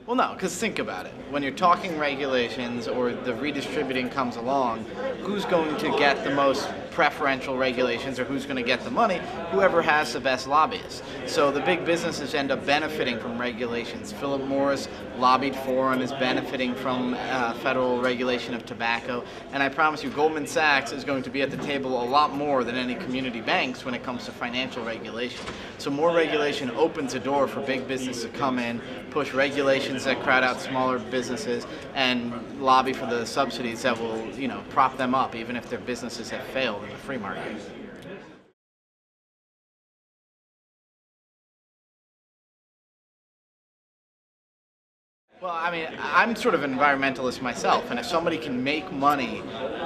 Well, no, because think about it. When you're talking regulations or the redistributing comes along, who's going to get the most preferential regulations or who's going to get the money? Whoever has the best lobbyists. So the big businesses end up benefiting from regulations. Philip Morris lobbied for and is benefiting from federal regulation of tobacco. And I promise you, Goldman Sachs is going to be at the table a lot more than any community banks when it comes to financial regulation. So more regulation opens a door for big business to come in, push regulations that crowd out smaller businesses, and lobby for the subsidies that will, prop them up even if their businesses have failed in the free market. Well, I mean, I'm sort of an environmentalist myself, and if somebody can make money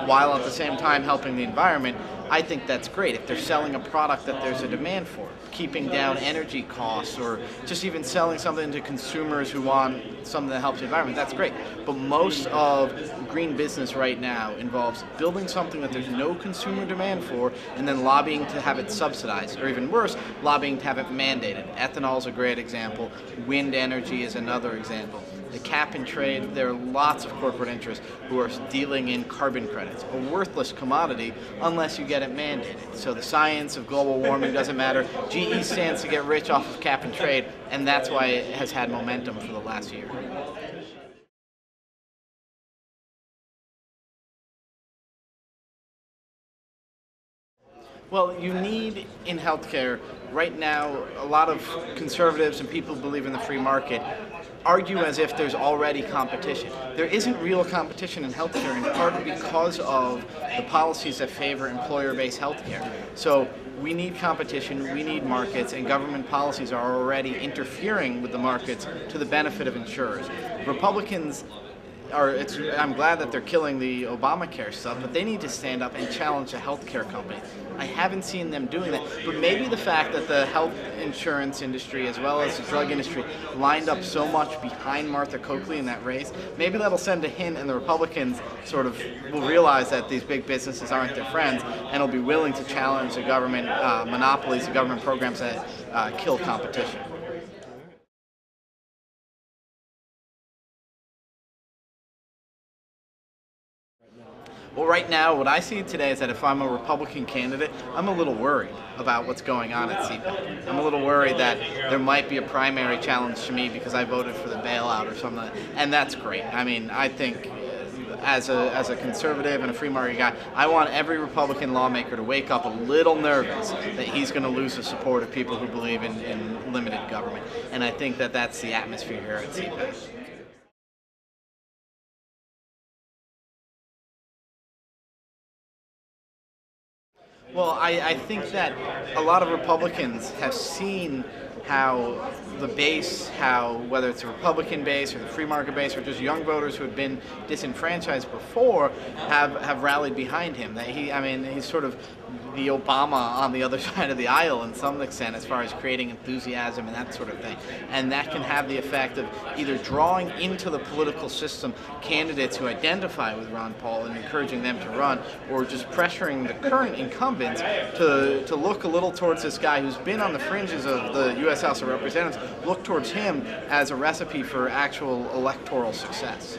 while at the same time helping the environment, I think that's great. If they're selling a product that there's a demand for, keeping down energy costs, or just even selling something to consumers who want something that helps the environment, that's great. But most of green business right now involves building something that there's no consumer demand for, and then lobbying to have it subsidized, or even worse, lobbying to have it mandated. Ethanol is a great example. Wind energy is another example. The cap and trade, there are lots of corporate interests who are dealing in carbon credits, a worthless commodity unless you get it mandated. So the science of global warming doesn't matter. GE stands to get rich off of cap and trade, and that's why it has had momentum for the last year. Well, you need in healthcare right now, a lot of conservatives and people who believe in the free market argue as if there's already competition. There isn't real competition in healthcare, in part because of the policies that favor employer-based healthcare. So we need competition, we need markets, and government policies are already interfering with the markets to the benefit of insurers. Republicans I'm glad that they're killing the Obamacare stuff, but they need to stand up and challenge the healthcare companies. I haven't seen them doing that, but maybe the fact that the health insurance industry as well as the drug industry lined up so much behind Martha Coakley in that race, maybe that'll send a hint and the Republicans sort of will realize that these big businesses aren't their friends and will be willing to challenge the government monopolies, the government programs that kill competition. Well, right now, what I see today is that if I'm a Republican candidate, I'm a little worried about what's going on at CPAC. I'm a little worried that there might be a primary challenge to me because I voted for the bailout or something, and that's great. I mean, I think as a conservative and a free market guy, I want every Republican lawmaker to wake up a little nervous that he's going to lose the support of people who believe in limited government, and I think that that's the atmosphere here at CPAC. Well, I think that a lot of Republicans have seen how the base, whether it's a Republican base or the free market base or just young voters who had been disenfranchised before, have rallied behind him. That he's sort of the Obama on the other side of the aisle in some extent as far as creating enthusiasm and that sort of thing. And that can have the effect of either drawing into the political system candidates who identify with Ron Paul and encouraging them to run, or just pressuring the current incumbents to look a little towards this guy who's been on the fringes of the U.S. House of Representatives, look towards him as a recipe for actual electoral success.